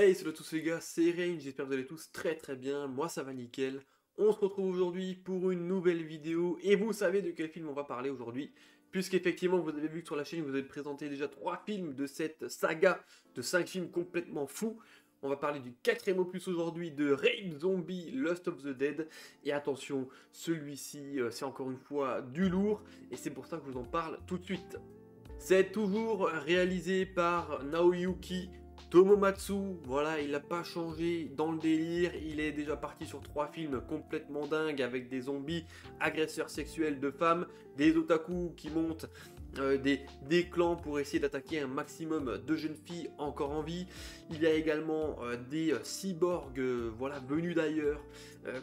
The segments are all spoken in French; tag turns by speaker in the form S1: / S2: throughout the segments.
S1: Hey, salut à tous les gars, c'est Rain, j'espère que vous allez tous très bien, moi ça va nickel. On se retrouve aujourd'hui pour une nouvelle vidéo, et vous savez de quel film on va parler aujourd'hui, puisqu'effectivement vous avez vu que sur la chaîne vous avez présenté déjà 3 films de cette saga de 5 films complètement fous. On va parler du quatrième opus aujourd'hui de Rape Zombie Lust of the Dead, et attention, celui-ci c'est encore une fois du lourd, et c'est pour ça que je vous en parle tout de suite. C'est toujours réalisé par Naoyuki Tomomatsu, voilà, il n'a pas changé dans le délire, il est déjà parti sur 3 films complètement dingues avec des zombies, agresseurs sexuels de femmes, des otaku qui montent des clans pour essayer d'attaquer un maximum de jeunes filles encore en vie. Il y a également des cyborgs voilà, venus d'ailleurs,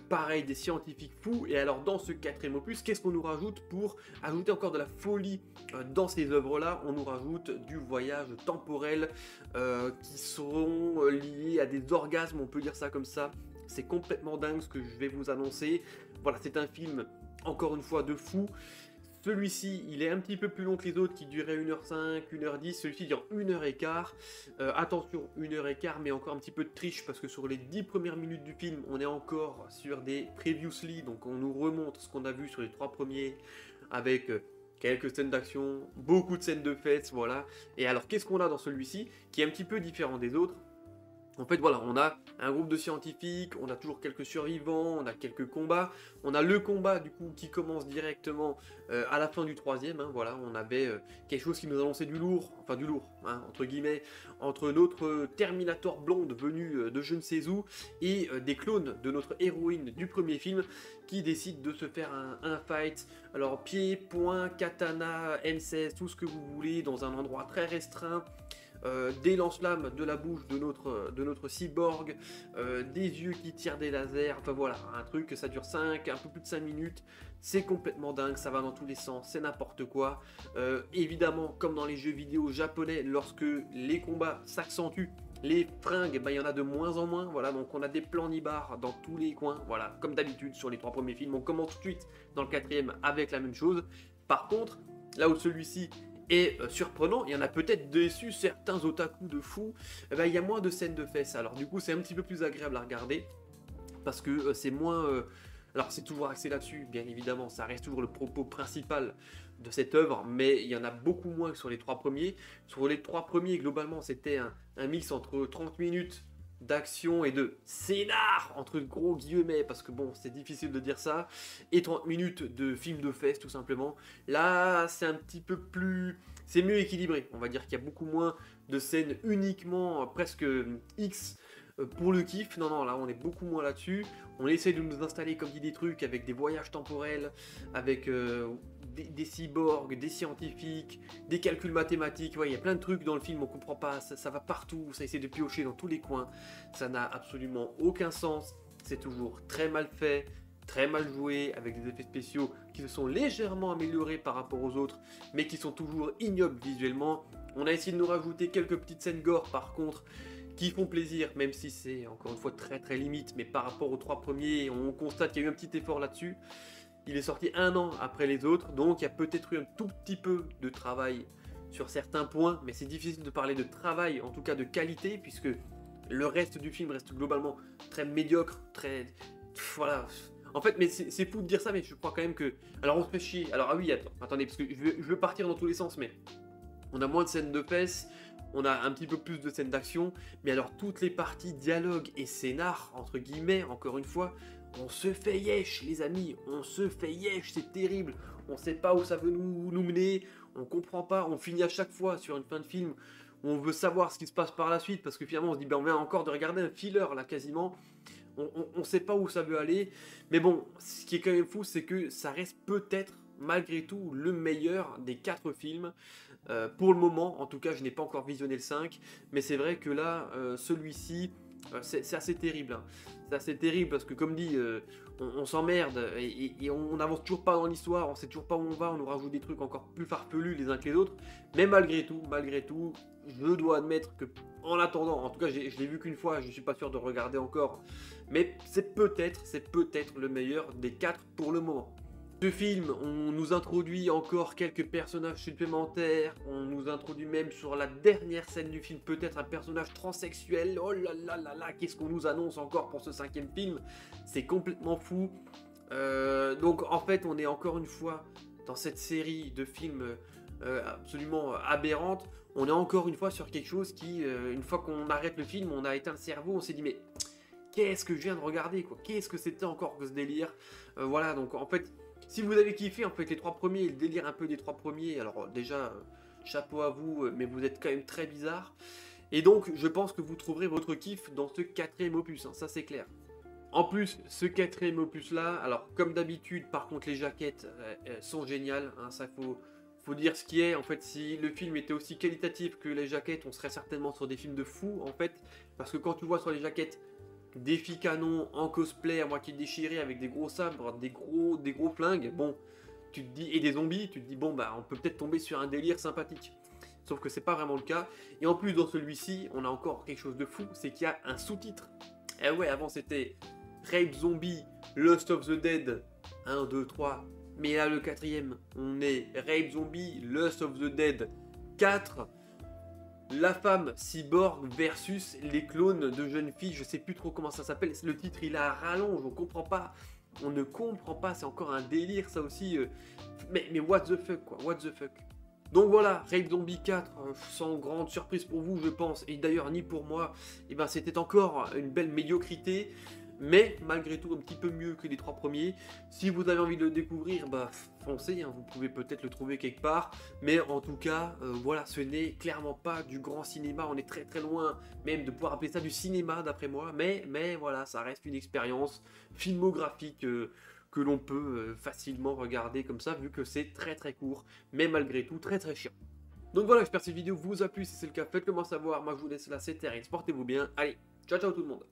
S1: pareil des scientifiques fous. Et alors dans ce quatrième opus, qu'est-ce qu'on nous rajoute pour ajouter encore de la folie dans ces œuvres-là? On nous rajoute du voyage temporel qui seront liés à des orgasmes, on peut dire ça comme ça. C'est complètement dingue ce que je vais vous annoncer. Voilà, c'est un film, encore une fois, de fou. Celui-ci, il est un petit peu plus long que les autres qui duraient 1h05, 1h10. Celui-ci dure 1h15. Attention, 1h15, mais encore un petit peu de triche parce que sur les 10 premières minutes du film, on est encore sur des previously. Donc on nous remontre ce qu'on a vu sur les 3 premiers avec quelques scènes d'action, beaucoup de scènes de fêtes, voilà. Et alors, qu'est-ce qu'on a dans celui-ci qui est un petit peu différent des autres? En fait, voilà, on a un groupe de scientifiques, on a toujours quelques survivants, on a quelques combats. On a le combat, du coup, qui commence directement à la fin du troisième. Hein, voilà, on avait quelque chose qui nous annonçait du lourd, enfin du lourd, hein, entre guillemets, entre notre Terminator blonde venue de je ne sais où et des clones de notre héroïne du premier film qui décident de se faire un fight. Alors, pied, poing, katana, M16, tout ce que vous voulez, dans un endroit très restreint. Des lance-flammes de la bouche de notre cyborg, des yeux qui tirent des lasers, enfin voilà, un truc, ça dure un peu plus de 5 minutes, c'est complètement dingue, ça va dans tous les sens, c'est n'importe quoi. Évidemment, comme dans les jeux vidéo japonais, lorsque les combats s'accentuent, les fringues, il y en a de moins en moins, voilà, donc on a des plans nibards dans tous les coins, voilà, comme d'habitude sur les 3 premiers films, on commence tout de suite dans le quatrième avec la même chose. Par contre, là où celui-ci et surprenant, il y en a peut-être déçu certains otaku de fous, il y a moins de scènes de fesses, alors du coup c'est un petit peu plus agréable à regarder, parce que c'est moins... alors c'est toujours axé là-dessus, bien évidemment, ça reste toujours le propos principal de cette œuvre, mais il y en a beaucoup moins que sur les 3 premiers. Sur les 3 premiers, globalement, c'était un mix entre 30 minutes d'action et de scénar, entre gros guillemets, parce que bon, c'est difficile de dire ça, et 30 minutes de film de fesses, tout simplement. Là, c'est un petit peu plus... c'est mieux équilibré, on va dire qu'il y a beaucoup moins de scènes uniquement, presque X, pour le kiff. Non, non, là, on est beaucoup moins là-dessus. On essaie de nous installer, comme dit, des trucs avec des voyages temporels, avec des cyborgs, des scientifiques, des calculs mathématiques. Ouais, il y a plein de trucs dans le film, on comprend pas, ça va partout, ça essaie de piocher dans tous les coins. Ça n'a absolument aucun sens. C'est toujours très mal fait, très mal joué, avec des effets spéciaux qui se sont légèrement améliorés par rapport aux autres, mais qui sont toujours ignobles visuellement. On a essayé de nous rajouter quelques petites scènes gore, par contre, qui font plaisir, même si c'est encore une fois très limite, mais par rapport aux 3 premiers, on constate qu'il y a eu un petit effort là-dessus. Il est sorti 1 an après les autres, donc il y a peut-être eu un tout petit peu de travail sur certains points, mais c'est difficile de parler de travail, en tout cas de qualité, puisque le reste du film reste globalement très médiocre, très... voilà. En fait, mais c'est fou de dire ça, mais je crois quand même que... Alors on se fait chier. Alors ah oui, attendez, parce que je veux partir dans tous les sens, mais... on a moins de scènes de fesses, on a un petit peu plus de scènes d'action, mais alors toutes les parties dialogue et scénar, entre guillemets, encore une fois, on se fait yesh, les amis, on se fait yesh, c'est terrible, on sait pas où ça veut nous mener, on comprend pas, on finit à chaque fois sur une fin de film, où on veut savoir ce qui se passe par la suite, parce que finalement on se dit, ben on vient encore de regarder un filler là quasiment, on sait pas où ça veut aller, mais bon, ce qui est quand même fou, c'est que ça reste peut-être malgré tout le meilleur des 4 films. Pour le moment, en tout cas, je n'ai pas encore visionné le 5, mais c'est vrai que là, celui-ci, c'est assez terrible. Hein. C'est assez terrible parce que, comme dit, on s'emmerde et on n'avance toujours pas dans l'histoire, on sait toujours pas où on va, on nous rajoute des trucs encore plus farfelus les uns que les autres. Mais malgré tout, je dois admettre que, en attendant, en tout cas, je l'ai vu qu'une fois, je suis pas sûr de regarder encore, mais c'est peut-être le meilleur des 4 pour le moment. Ce film, on nous introduit encore quelques personnages supplémentaires, on nous introduit même sur la dernière scène du film peut-être un personnage transsexuel. Oh là là là là, qu'est-ce qu'on nous annonce encore pour ce 5e film? C'est complètement fou. Donc en fait, on est encore une fois dans cette série de films absolument aberrante. On est encore une fois sur quelque chose qui, une fois qu'on arrête le film, on a éteint le cerveau, on s'est dit mais qu'est-ce que je viens de regarder quoi? Qu'est-ce que c'était encore que ce délire? Voilà, donc en fait, si vous avez kiffé en fait les 3 premiers et le délire un peu des 3 premiers, alors déjà, chapeau à vous, mais vous êtes quand même très bizarre. Et donc, je pense que vous trouverez votre kiff dans ce 4e opus, hein, ça c'est clair. En plus, ce 4e opus là, alors comme d'habitude, par contre les jaquettes sont géniales, hein, ça faut dire ce qui est. En fait, si le film était aussi qualitatif que les jaquettes, on serait certainement sur des films de fous en fait, parce que quand tu vois sur les jaquettes des filles canons en cosplay à moitié déchirées avec des gros sabres, des gros flingues, bon, tu te dis, et des zombies, tu te dis bon bah on peut peut-être tomber sur un délire sympathique. Sauf que c'est pas vraiment le cas. Et en plus dans celui-ci, on a encore quelque chose de fou, c'est qu'il y a un sous-titre. Eh ouais, avant c'était Rape Zombie, Lust of the Dead, 1, 2, 3. Mais là, le 4e, on est Rape Zombie, Lust of the Dead 4. La femme cyborg versus les clones de jeunes filles, je sais plus trop comment ça s'appelle. Le titre, il a rallonge, on comprend pas. On ne comprend pas, c'est encore un délire, ça aussi. Mais what the fuck, quoi, what the fuck. Donc voilà, Rape Zombie 4, sans grande surprise pour vous, je pense, et d'ailleurs ni pour moi, et ben c'était encore une belle médiocrité. Mais malgré tout un petit peu mieux que les 3 premiers. Si vous avez envie de le découvrir, bah foncez, hein, vous pouvez peut-être le trouver quelque part. Mais en tout cas, voilà, ce n'est clairement pas du grand cinéma. On est très très loin même de pouvoir appeler ça du cinéma d'après moi. Mais voilà, ça reste une expérience filmographique que l'on peut facilement regarder comme ça, vu que c'est très très court. Mais malgré tout, très très chiant. Donc voilà, j'espère que cette vidéo vous a plu. Si c'est le cas, faites-le moi savoir. Moi je vous laisse là, c'était Terence. Portez-vous bien. Allez, ciao ciao tout le monde.